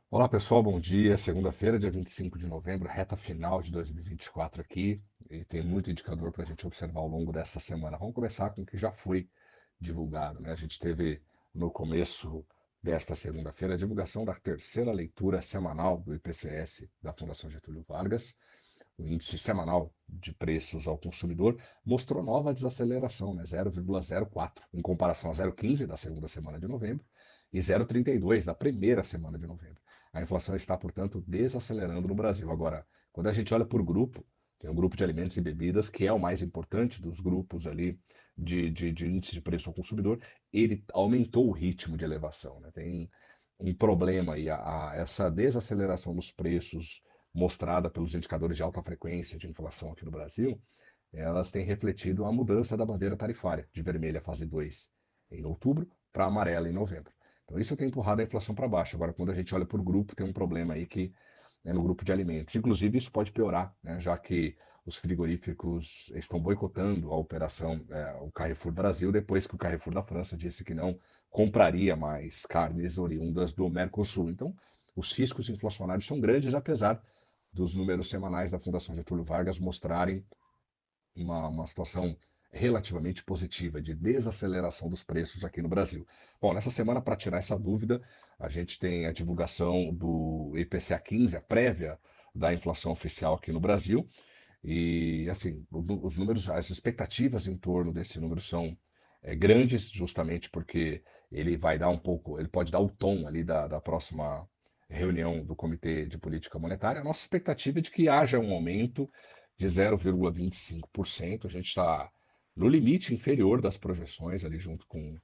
Olá pessoal, bom dia. Segunda-feira, dia 25 de novembro, reta final de 2024 aqui, e tem muito indicador para a gente observar ao longo dessa semana. Vamos começar com o que já foi divulgado, né? A gente teve no começo desta segunda-feira a divulgação da terceira leitura semanal do IPCS da Fundação Getúlio Vargas. O índice semanal de preços ao consumidor mostrou nova desaceleração, né? 0,04, em comparação a 0,15 da segunda semana de novembro e 0,32 da primeira semana de novembro. A inflação está, portanto, desacelerando no Brasil. Agora, quando a gente olha por grupo, tem o grupo de alimentos e bebidas, que é o mais importante dos grupos ali de índice de preço ao consumidor, ele aumentou o ritmo de elevação, né? Tem um problema aí, essa desaceleração dos preços mostrada pelos indicadores de alta frequência de inflação aqui no Brasil, elas têm refletido a mudança da bandeira tarifária, de vermelha fase 2 em outubro para amarela em novembro. Então isso tem empurrado a inflação para baixo. Agora, quando a gente olha por grupo, tem um problema aí que no grupo de alimentos. Inclusive, isso pode piorar, né, já que os frigoríficos estão boicotando a operação, o Carrefour Brasil, depois que o Carrefour da França disse que não compraria mais carnes oriundas do Mercosul. Então, os riscos inflacionários são grandes, apesar dos números semanais da Fundação Getúlio Vargas mostrarem uma situação relativamente positiva de desaceleração dos preços aqui no Brasil. Bom, nessa semana, para tirar essa dúvida, a gente tem a divulgação do IPCA 15, a prévia da inflação oficial aqui no Brasil. E, assim, os números, as expectativas em torno desse número são grandes, justamente porque ele vai dar um pouco, ele pode dar o tom ali da próxima reunião do Comitê de Política Monetária. A nossa expectativa é de que haja um aumento de 0,25%. A gente está no limite inferior das projeções, ali junto com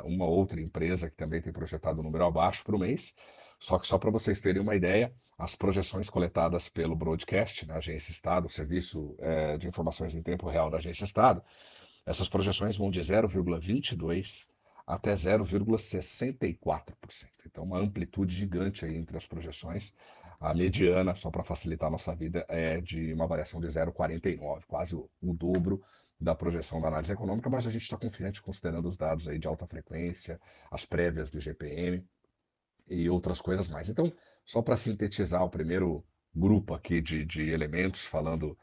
uma outra empresa que também tem projetado um número abaixo para o mês. Só que só para vocês terem uma ideia, as projeções coletadas pelo Broadcast, na Agência Estado, o serviço de informações em tempo real da Agência Estado, essas projeções vão de 0,22 até 0,64%. Então, uma amplitude gigante aí entre as projeções. A mediana, só para facilitar a nossa vida, é de uma variação de 0,49, quase o dobro da projeção da análise econômica, mas a gente está confiante considerando os dados aí de alta frequência, as prévias do GPM e outras coisas mais. Então, só para sintetizar o primeiro grupo aqui de elementos, falando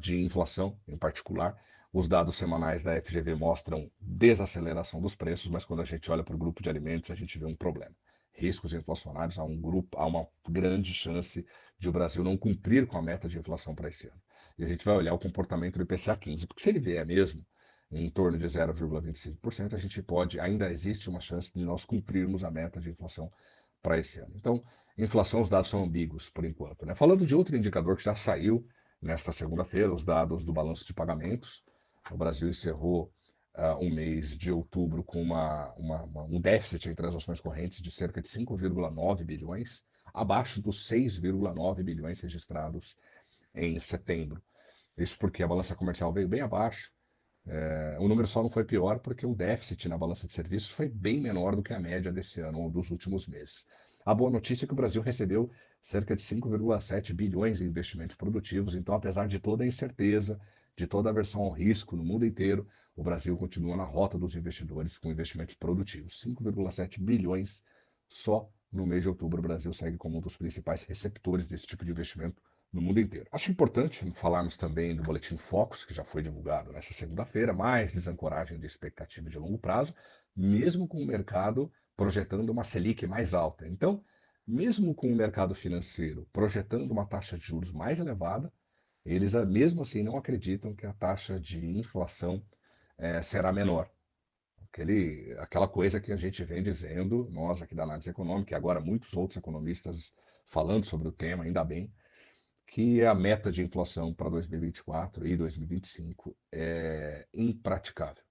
de inflação em particular, os dados semanais da FGV mostram desaceleração dos preços, mas quando a gente olha para o grupo de alimentos, a gente vê um problema. Riscos inflacionários, há uma grande chance de o Brasil não cumprir com a meta de inflação para esse ano. E a gente vai olhar o comportamento do IPCA 15, porque se ele vier mesmo em torno de 0,25%, a gente pode, ainda existe uma chance de nós cumprirmos a meta de inflação para esse ano. Então, inflação, os dados são ambíguos por enquanto, né? Falando de outro indicador que já saiu nesta segunda-feira, os dados do balanço de pagamentos. O Brasil encerrou um mês de outubro com um déficit em transações correntes de cerca de 5,9 bilhões, abaixo dos 6,9 bilhões registrados em setembro. Isso porque a balança comercial veio bem abaixo. O número só não foi pior porque o déficit na balança de serviços foi bem menor do que a média desse ano ou dos últimos meses. A boa notícia é que o Brasil recebeu cerca de 5,7 bilhões em investimentos produtivos, então, apesar de toda a incerteza, de toda a aversão ao risco no mundo inteiro, o Brasil continua na rota dos investidores com investimentos produtivos. 5,7 bilhões só no mês de outubro. O Brasil segue como um dos principais receptores desse tipo de investimento no mundo inteiro. Acho importante falarmos também do Boletim Focus, que já foi divulgado nessa segunda-feira, mais desancoragem de expectativa de longo prazo, mesmo com o mercado projetando uma Selic mais alta. Então, mesmo com o mercado financeiro projetando uma taxa de juros mais elevada, eles mesmo assim não acreditam que a taxa de inflação será menor. Aquela coisa que a gente vem dizendo, nós aqui da análise econômica, e agora muitos outros economistas falando sobre o tema, ainda bem, que a meta de inflação para 2024 e 2025 é impraticável.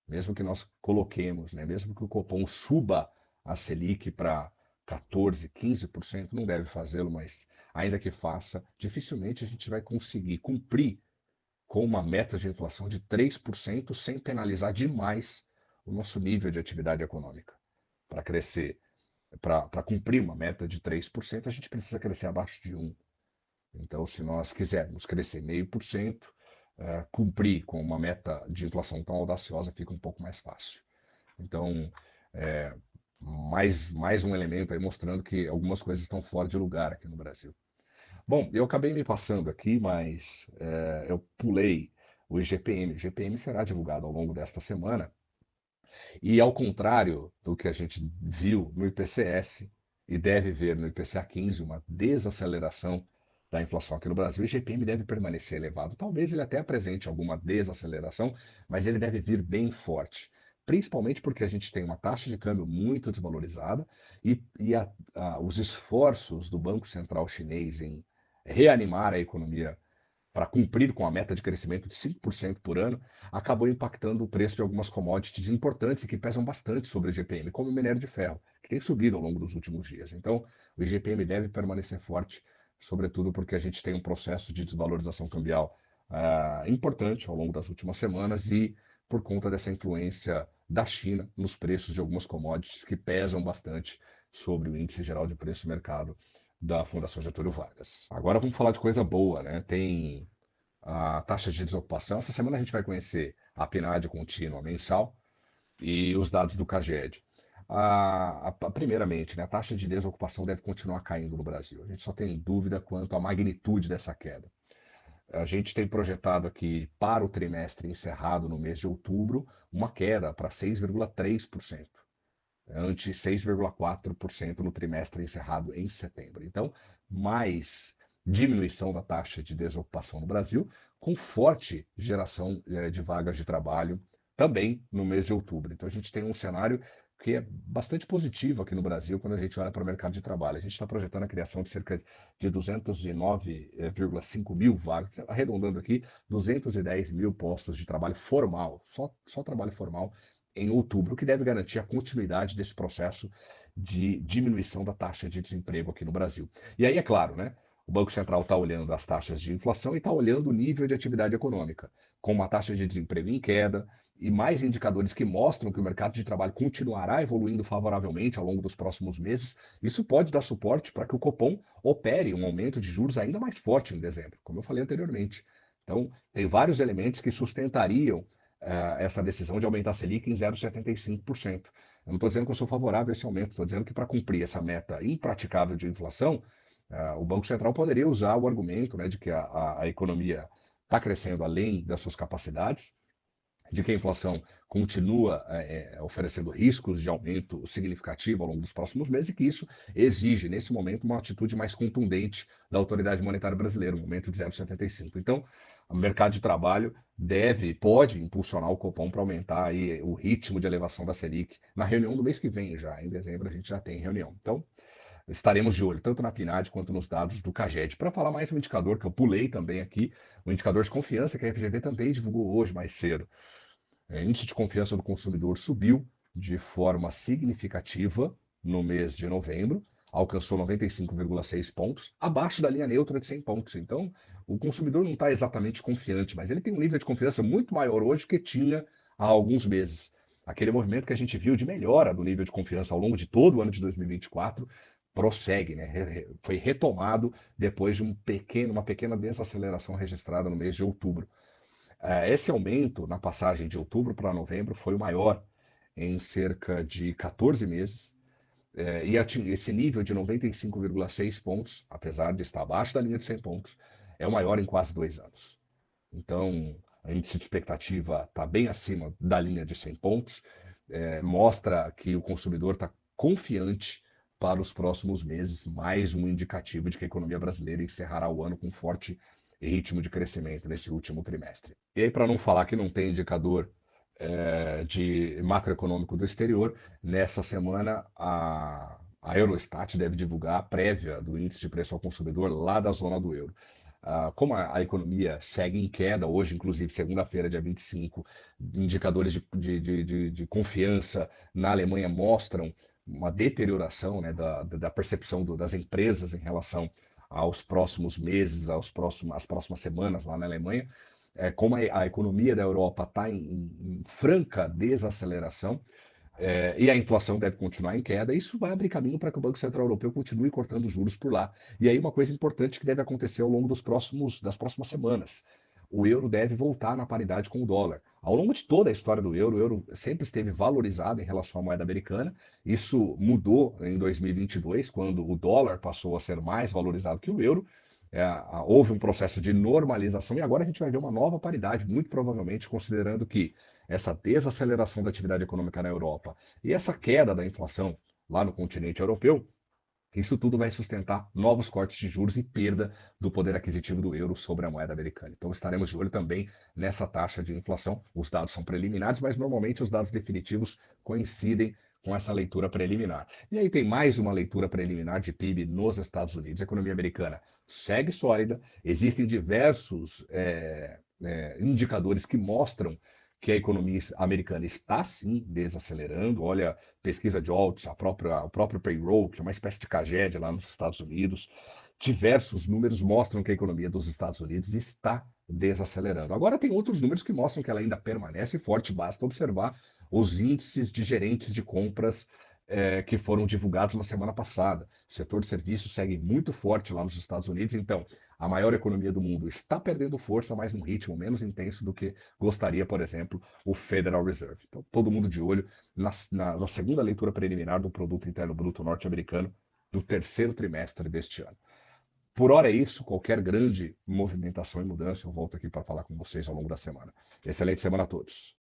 Mesmo que nós coloquemos, né, mesmo que o Copom suba a Selic para 14, 15%, não deve fazê-lo, mas ainda que faça, dificilmente a gente vai conseguir cumprir com uma meta de inflação de 3% sem penalizar demais o nosso nível de atividade econômica. Para crescer, para cumprir uma meta de 3%, a gente precisa crescer abaixo de 1%. Então, se nós quisermos crescer 0,5%, cumprir com uma meta de inflação tão audaciosa fica um pouco mais fácil. Então, mais um elemento aí mostrando que algumas coisas estão fora de lugar aqui no Brasil. Bom, eu acabei me passando aqui, mas eu pulei o IGPM. O IGPM será divulgado ao longo desta semana. E ao contrário do que a gente viu no IPCS e deve ver no IPCA 15, uma desaceleração da inflação aqui no Brasil, o IGPM deve permanecer elevado. Talvez ele até apresente alguma desaceleração, mas ele deve vir bem forte. Principalmente porque a gente tem uma taxa de câmbio muito desvalorizada e os esforços do Banco Central Chinês em reanimar a economia para cumprir com a meta de crescimento de 5% por ano, acabou impactando o preço de algumas commodities importantes e que pesam bastante sobre o IGPM, como o minério de ferro, que tem subido ao longo dos últimos dias. Então, o IGPM deve permanecer forte, sobretudo porque a gente tem um processo de desvalorização cambial importante ao longo das últimas semanas e por conta dessa influência da China nos preços de algumas commodities que pesam bastante sobre o índice geral de preço do mercado da Fundação Getúlio Vargas. Agora vamos falar de coisa boa, né? Tem a taxa de desocupação. Essa semana a gente vai conhecer a PNAD contínua mensal e os dados do CAGED. Primeiramente, né, a taxa de desocupação deve continuar caindo no Brasil. A gente só tem dúvida quanto à magnitude dessa queda. A gente tem projetado aqui para o trimestre encerrado no mês de outubro uma queda para 6,3%, ante 6,4% no trimestre encerrado em setembro. Então, mais diminuição da taxa de desocupação no Brasil, com forte geração de vagas de trabalho também no mês de outubro. Então, a gente tem um cenário que é bastante positivo aqui no Brasil quando a gente olha para o mercado de trabalho. A gente está projetando a criação de cerca de 209,5 mil vagas, arredondando aqui, 210 mil postos de trabalho formal, só trabalho formal em outubro, o que deve garantir a continuidade desse processo de diminuição da taxa de desemprego aqui no Brasil. E aí, é claro, né? O Banco Central está olhando as taxas de inflação e está olhando o nível de atividade econômica, com uma taxa de desemprego em queda e mais indicadores que mostram que o mercado de trabalho continuará evoluindo favoravelmente ao longo dos próximos meses. Isso pode dar suporte para que o Copom opere um aumento de juros ainda mais forte em dezembro, como eu falei anteriormente. Então, tem vários elementos que sustentariam essa decisão de aumentar a Selic em 0,75%. Eu não estou dizendo que eu sou favorável a esse aumento, estou dizendo que para cumprir essa meta impraticável de inflação, o Banco Central poderia usar o argumento, né, de que a economia está crescendo além das suas capacidades, de que a inflação continua oferecendo riscos de aumento significativo ao longo dos próximos meses e que isso exige, nesse momento, uma atitude mais contundente da autoridade monetária brasileira, um aumento de 0,75. Então, o mercado de trabalho pode impulsionar o Copom para aumentar aí o ritmo de elevação da Selic na reunião do mês que vem já. Em dezembro a gente já tem reunião. Então, estaremos de olho tanto na PNAD quanto nos dados do CAGED. Para falar mais um indicador que eu pulei também aqui, o indicador de confiança que a FGV também divulgou hoje mais cedo. O índice de confiança do consumidor subiu de forma significativa no mês de novembro, alcançou 95,6 pontos, abaixo da linha neutra de 100 pontos. Então, o consumidor não está exatamente confiante, mas ele tem um nível de confiança muito maior hoje que tinha há alguns meses. Aquele movimento que a gente viu de melhora do nível de confiança ao longo de todo o ano de 2024 prossegue, né? Foi retomado depois de uma pequena desaceleração registrada no mês de outubro. Esse aumento na passagem de outubro para novembro foi o maior em cerca de 14 meses, e esse nível de 95,6 pontos, apesar de estar abaixo da linha de 100 pontos, é o maior em quase 2 anos. Então, a índice de expectativa está bem acima da linha de 100 pontos, mostra que o consumidor está confiante para os próximos meses, mais um indicativo de que a economia brasileira encerrará o ano com forte ritmo de crescimento nesse último trimestre. E aí, para não falar que não tem indicador de macroeconômico do exterior, nessa semana a Eurostat deve divulgar a prévia do índice de preço ao consumidor lá da zona do euro. Como a economia segue em queda, hoje, inclusive, segunda-feira, dia 25, indicadores de confiança na Alemanha mostram uma deterioração, né, da percepção das empresas em relação aos próximos meses, às próximas semanas lá na Alemanha. Como a economia da Europa está em franca desaceleração, e a inflação deve continuar em queda, isso vai abrir caminho para que o Banco Central Europeu continue cortando juros por lá. E aí uma coisa importante que deve acontecer ao longo das próximas semanas. o euro deve voltar na paridade com o dólar. Ao longo de toda a história do euro, o euro sempre esteve valorizado em relação à moeda americana. Isso mudou em 2022, quando o dólar passou a ser mais valorizado que o euro. Houve um processo de normalização e agora a gente vai ver uma nova paridade, muito provavelmente, considerando que essa desaceleração da atividade econômica na Europa e essa queda da inflação lá no continente europeu, isso tudo vai sustentar novos cortes de juros e perda do poder aquisitivo do euro sobre a moeda americana. Então estaremos de olho também nessa taxa de inflação. Os dados são preliminares, mas normalmente os dados definitivos coincidem com essa leitura preliminar. E aí tem mais uma leitura preliminar de PIB nos Estados Unidos. A economia americana segue sólida, existem diversos indicadores que mostram que a economia americana está sim desacelerando. Olha, pesquisa de Oltz, o próprio payroll, que é uma espécie de CAGED lá nos Estados Unidos. Diversos números mostram que a economia dos Estados Unidos está desacelerando. Agora tem outros números que mostram que ela ainda permanece forte, basta observar os índices de gerentes de compras que foram divulgados na semana passada. O setor de serviços segue muito forte lá nos Estados Unidos, então a maior economia do mundo está perdendo força, mas num ritmo menos intenso do que gostaria, por exemplo, o Federal Reserve. Então, todo mundo de olho na segunda leitura preliminar do Produto Interno Bruto norte-americano do terceiro trimestre deste ano. Por hora é isso, qualquer grande movimentação e mudança, eu volto aqui para falar com vocês ao longo da semana. Excelente semana a todos.